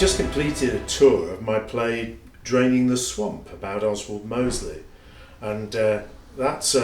just completed a tour of my play Draining the Swamp about Oswald Mosley, and that's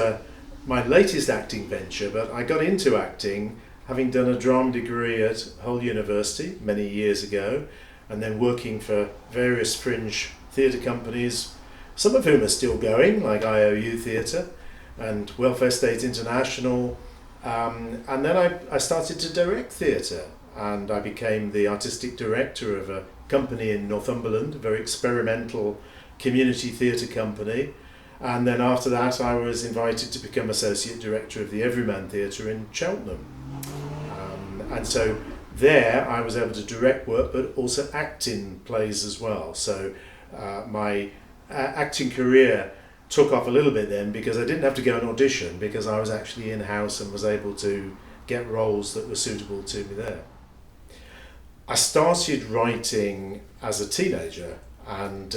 my latest acting venture. But I got into acting having done a drama degree at Hull University many years ago, and then working for various fringe theatre companies, some of whom are still going, like IOU Theatre and Welfare State International. And then I started to direct theatre, and I became the artistic director of a company in Northumberland, a very experimental community theatre company. And then after that I was invited to become associate director of the Everyman Theatre in Cheltenham. And so there I was able to direct work but also act in plays as well. So my acting career took off a little bit then, because I didn't have to go and audition, because I was actually in-house and was able to get roles that were suitable to me there. I started writing as a teenager, and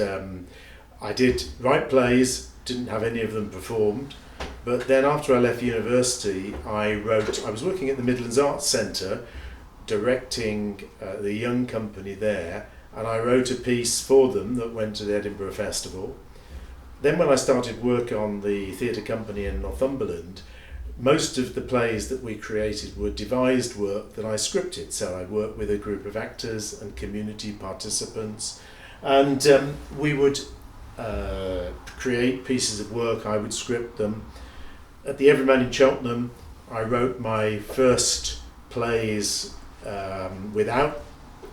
I did write plays, didn't have any of them performed, but then after I left university I was working at the Midlands Arts Centre directing the young company there, and I wrote a piece for them that went to the Edinburgh Festival. Then when I started work on the theatre company in Northumberland, most of the plays that we created were devised work that I scripted. So I worked with a group of actors and community participants, and we would create pieces of work. I would script them. At the Everyman in Cheltenham, I wrote my first plays without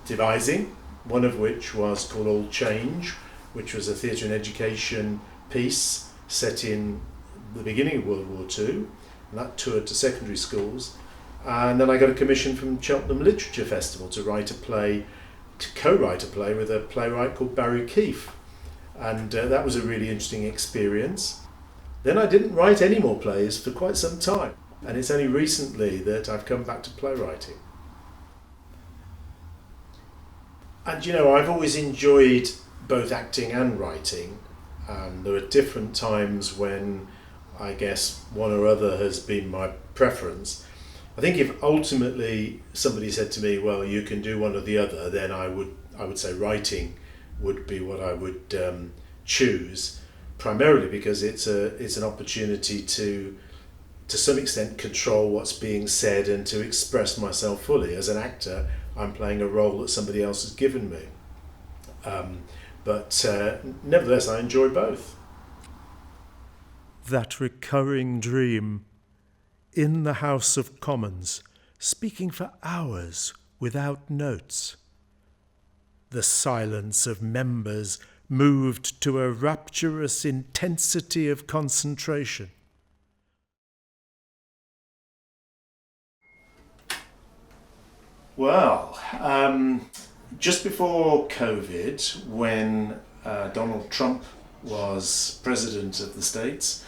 devising, one of which was called All Change, which was a theatre and education piece set in the beginning of World War II, and that toured to secondary schools. And then I got a commission from Cheltenham Literature Festival to co-write a play with a playwright called Barry Keefe, and that was a really interesting experience. Then I didn't write any more plays for quite some time, and it's only recently that I've come back to playwriting. And I've always enjoyed both acting and writing, and there are different times when I guess one or other has been my preference. I think if ultimately somebody said to me, well, you can do one or the other, then I would say writing would be what I would choose, primarily because it's an opportunity to some extent control what's being said and to express myself fully. As an actor, I'm playing a role that somebody else has given me. But nevertheless, I enjoy both. That recurring dream, in the House of Commons, speaking for hours without notes. The silence of members moved to a rapturous intensity of concentration. Well, just before COVID, when Donald Trump was president of the States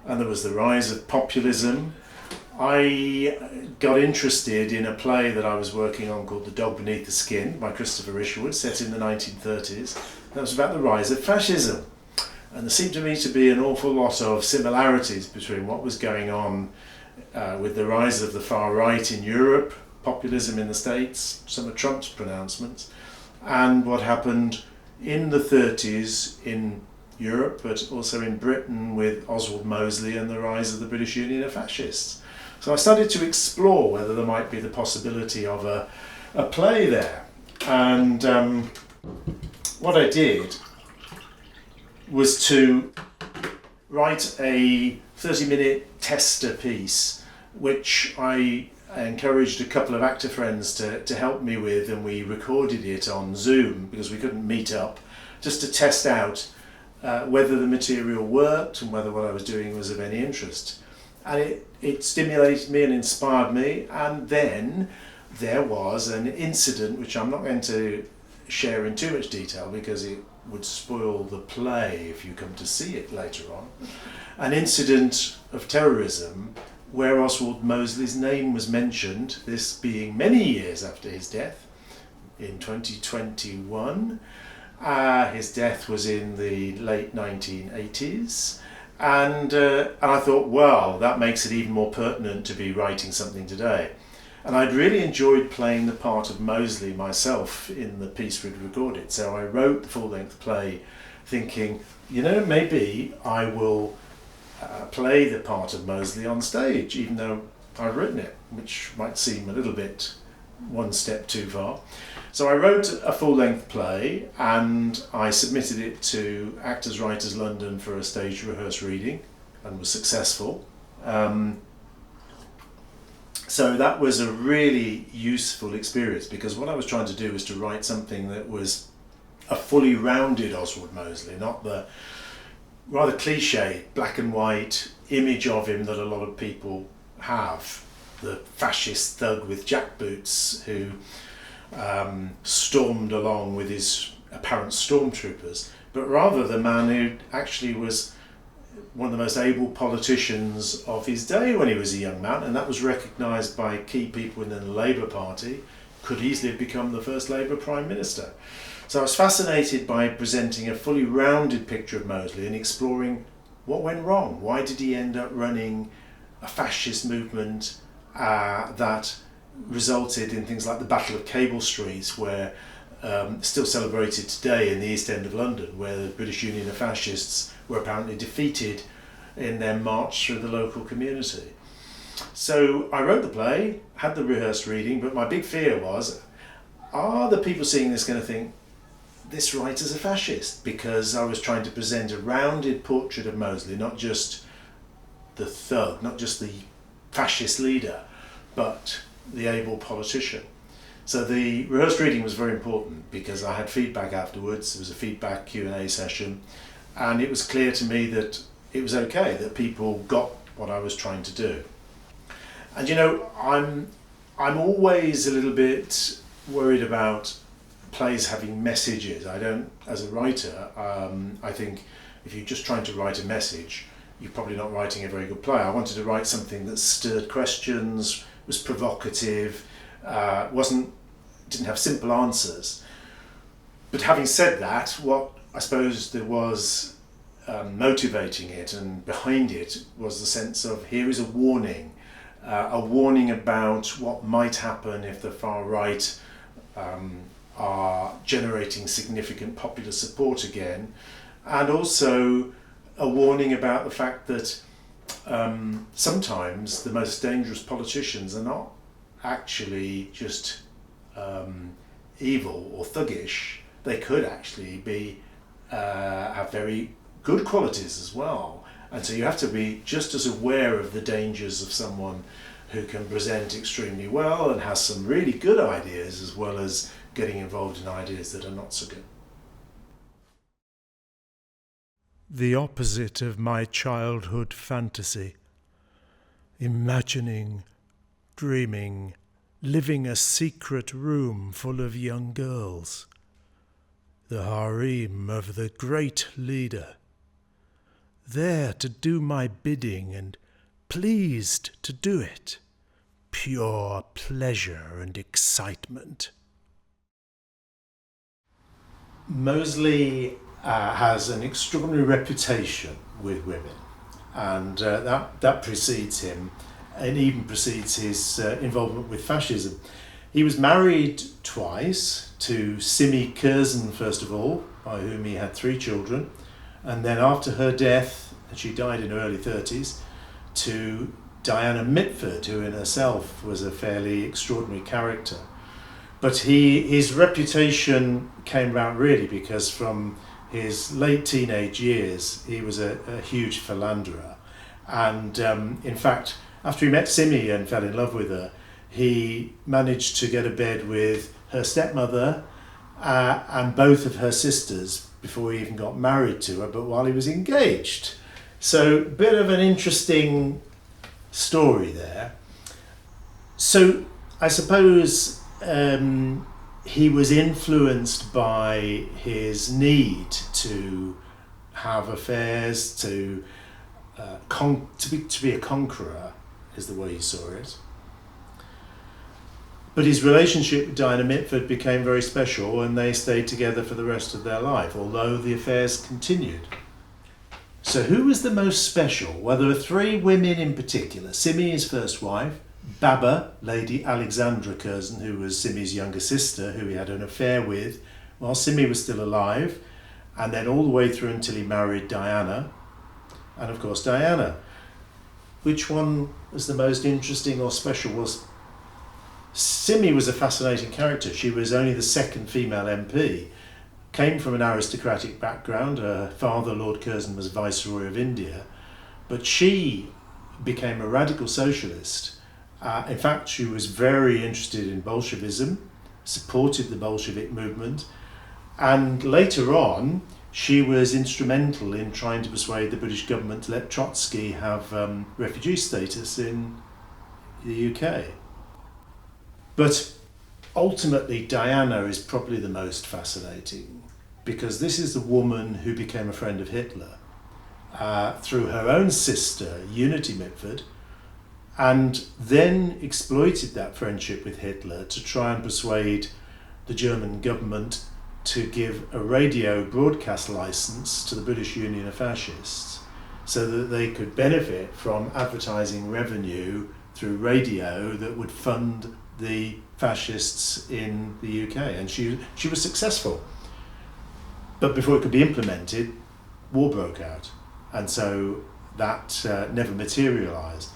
and there was the rise of populism, I got interested in a play that I was working on called The Dog Beneath the Skin by Christopher Isherwood, set in the 1930s. That was about the rise of fascism. And there seemed to me to be an awful lot of similarities between what was going on with the rise of the far right in Europe, populism in the States, some of Trump's pronouncements, and what happened in the 30s in Europe, but also in Britain with Oswald Mosley and the rise of the British Union of Fascists. So I started to explore whether there might be the possibility of a play there. And what I did was to write a 30-minute tester piece, which I encouraged a couple of actor friends to help me with, and we recorded it on Zoom because we couldn't meet up, just to test out whether the material worked and whether what I was doing was of any interest. And it stimulated me and inspired me, and then there was an incident which I'm not going to share in too much detail because it would spoil the play if you come to see it later on. An incident of terrorism where Oswald Mosley's name was mentioned, this being many years after his death, in 2021. His death was in the late 1980s, and I thought, well, that makes it even more pertinent to be writing something today. And I'd really enjoyed playing the part of Mosley myself in the piece we'd recorded. So I wrote the full-length play thinking, maybe I will play the part of Mosley on stage, even though I've written it, which might seem a little bit one step too far. So I wrote a full-length play and I submitted it to Actors Writers London for a stage rehearse reading and was successful. So that was a really useful experience, because what I was trying to do was to write something that was a fully rounded Oswald Mosley, not the rather cliche black and white image of him that a lot of people have, the fascist thug with jackboots who stormed along with his apparent stormtroopers, but rather the man who actually was one of the most able politicians of his day when he was a young man, and that was recognised by key people within the Labour Party, could easily have become the first Labour Prime Minister. So I was fascinated by presenting a fully rounded picture of Mosley and exploring what went wrong. Why did he end up running a fascist movement that resulted in things like the Battle of Cable Street, where still celebrated today in the East End of London, where the British Union of Fascists were apparently defeated in their march through the local community. So I wrote the play, had the rehearsed reading, but my big fear was, are the people seeing this going to think this writer's a fascist? Because I was trying to present a rounded portrait of Mosley, not just the thug, not just the fascist leader, but the able politician. So the rehearsed reading was very important because I had feedback afterwards. There was a feedback Q&A session, and it was clear to me that it was okay, that people got what I was trying to do. And I'm always a little bit worried about plays having messages. I don't, as a writer, I think if you're just trying to write a message, you're probably not writing a very good play. I wanted to write something that stirred questions, was provocative, didn't have simple answers. But having said that, what I suppose there was motivating it and behind it was the sense of, here is a warning about what might happen if the far right are generating significant popular support again, and also a warning about the fact that sometimes the most dangerous politicians are not actually just evil or thuggish. They could actually be have very good qualities as well, and so you have to be just as aware of the dangers of someone who can present extremely well and has some really good ideas, as well as getting involved in ideas that are not so good. The opposite of my childhood fantasy, imagining, dreaming, living a secret room full of young girls, the harem of the great leader, there to do my bidding and pleased to do it, pure pleasure and excitement. Mosley has an extraordinary reputation with women, and that precedes him, and even precedes his involvement with fascism. He was married twice, to Simi Curzon first of all, by whom he had 3 children, and then after her death, and she died in her early 30s, to Diana Mitford, who in herself was a fairly extraordinary character. But his reputation came about really because from his late teenage years he was a huge philanderer, and in fact after he met Simi and fell in love with her, he managed to get a bed with her stepmother and both of her sisters before he even got married to her, but while he was engaged. So a bit of an interesting story there. So I suppose he was influenced by his need to have affairs, to be a conqueror, is the way he saw it. But his relationship with Diana Mitford became very special, and they stayed together for the rest of their life, although the affairs continued. So who was the most special? Well, there are 3 women in particular. Simi, his first wife, Baba, Lady Alexandra Curzon, who was Simi's younger sister, who he had an affair with while Simi was still alive, and then all the way through until he married Diana, and of course Diana. Which one was the most interesting or special? Was Simi was a fascinating character. She was only the second female MP, came from an aristocratic background. Her father, Lord Curzon, was Viceroy of India, but she became a radical socialist. In fact, she was very interested in Bolshevism, supported the Bolshevik movement, and later on she was instrumental in trying to persuade the British government to let Trotsky have refugee status in the UK. But ultimately Diana is probably the most fascinating, because this is the woman who became a friend of Hitler through her own sister, Unity Mitford, and then exploited that friendship with Hitler to try and persuade the German government to give a radio broadcast license to the British Union of Fascists so that they could benefit from advertising revenue through radio that would fund the fascists in the UK. And she was successful. But before it could be implemented, war broke out. And so that never materialised.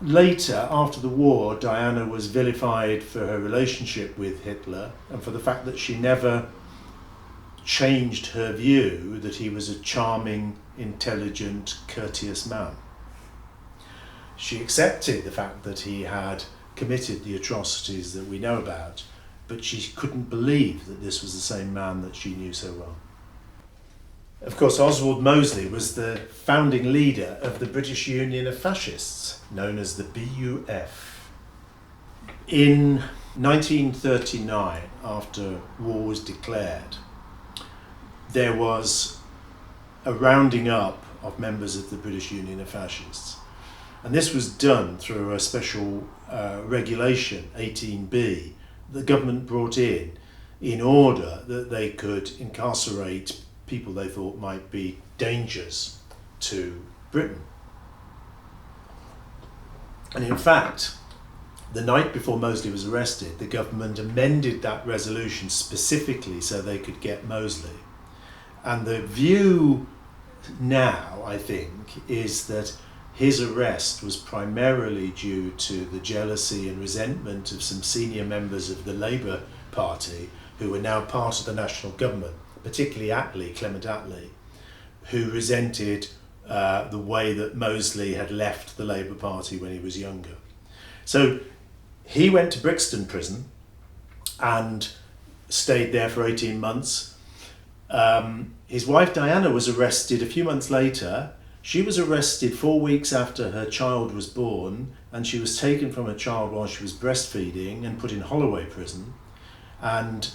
Later, after the war, Diana was vilified for her relationship with Hitler and for the fact that she never changed her view that he was a charming, intelligent, courteous man. She accepted the fact that he had committed the atrocities that we know about, but she couldn't believe that this was the same man that she knew so well. Of course, Oswald Mosley was the founding leader of the British Union of Fascists, known as the BUF. In 1939, after war was declared, there was a rounding up of members of the British Union of Fascists. And this was done through a special regulation, 18B, the government brought in order that they could incarcerate people they thought might be dangers to Britain. And in fact, the night before Mosley was arrested, the government amended that resolution specifically so they could get Mosley. And the view now, I think, is that his arrest was primarily due to the jealousy and resentment of some senior members of the Labour Party who were now part of the national government, particularly Clement Attlee, who resented the way that Mosley had left the Labour Party when he was younger. So he went to Brixton Prison and stayed there for 18 months. His wife Diana was arrested a few months later. She was arrested 4 weeks after her child was born, and she was taken from her child while she was breastfeeding and put in Holloway Prison. And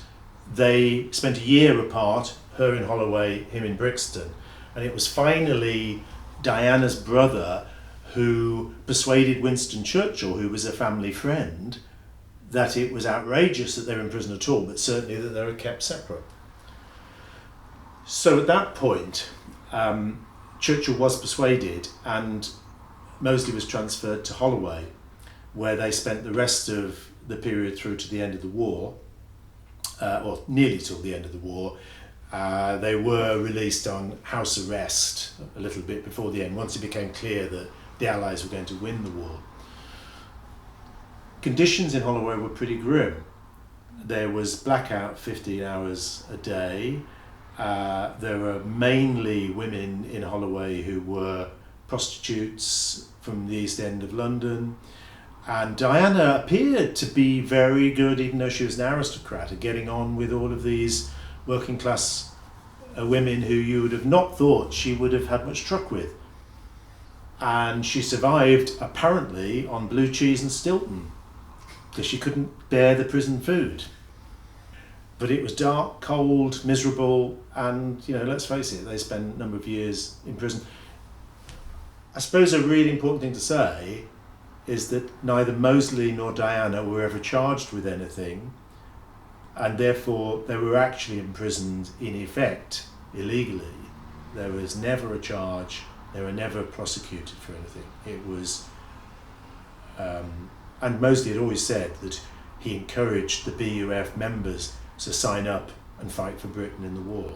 they spent a year apart, her in Holloway, him in Brixton. And it was finally Diana's brother who persuaded Winston Churchill, who was a family friend, that it was outrageous that they were in prison at all, but certainly that they were kept separate. So at that point, Churchill was persuaded and Mosley was transferred to Holloway, where they spent the rest of the period through to the end of the war, or nearly till the end of the war. They were released on house arrest a little bit before the end, once it became clear that the Allies were going to win the war. Conditions in Holloway were pretty grim. There was blackout 15 hours a day. There were mainly women in Holloway who were prostitutes from the East End of London. And Diana appeared to be very good, even though she was an aristocrat, at getting on with all of these working class women who you would have not thought she would have had much truck with. And she survived, apparently, on blue cheese and Stilton, because she couldn't bear the prison food. But it was dark, cold, miserable, and, let's face it, they spent a number of years in prison. I suppose a really important thing to say is that neither Mosley nor Diana were ever charged with anything, and therefore they were actually imprisoned in effect illegally. There was never a charge, they were never prosecuted for anything. It was And Mosley had always said that he encouraged the BUF members to sign up and fight for Britain in the war.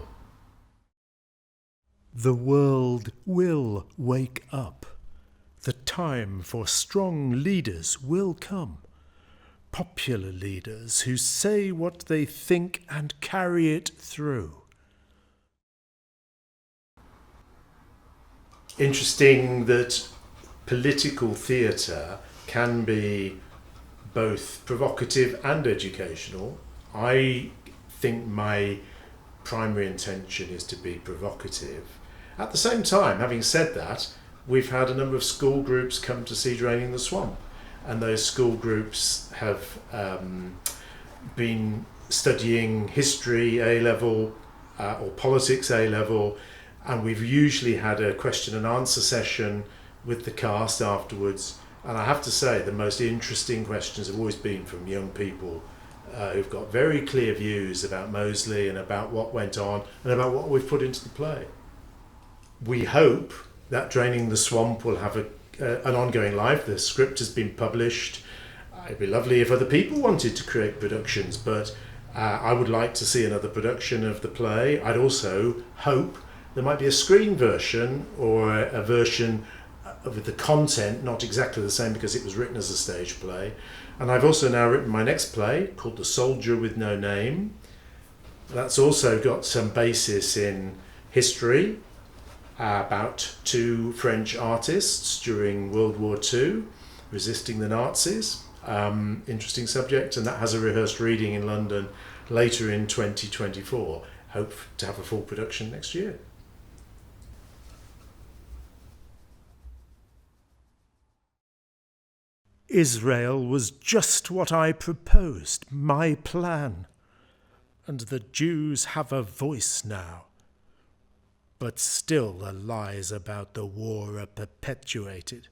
The world will wake up. The time for strong leaders will come. Popular leaders who say what they think and carry it through. Interesting that political theatre can be both provocative and educational. I think my primary intention is to be provocative. At the same time, having said that, we've had a number of school groups come to see Draining the Swamp, and those school groups have been studying history A-level or politics A-level, and we've usually had a question and answer session with the cast afterwards. And I have to say, the most interesting questions have always been from young people who've got very clear views about Mosley and about what went on and about what we've put into the play. We hope that Draining the Swamp will have an ongoing life. The script has been published. It'd be lovely if other people wanted to create productions, but I would like to see another production of the play. I'd also hope there might be a screen version or a version with the content not exactly the same because it was written as a stage play. And I've also now written my next play called The Soldier with No Name. That's also got some basis in history about two French artists during World War II resisting the Nazis. Interesting subject, and that has a rehearsed reading in London later in 2024. Hope to have a full production next year. Israel was just what I proposed, my plan. And the Jews have a voice now. But still the lies about the war are perpetuated.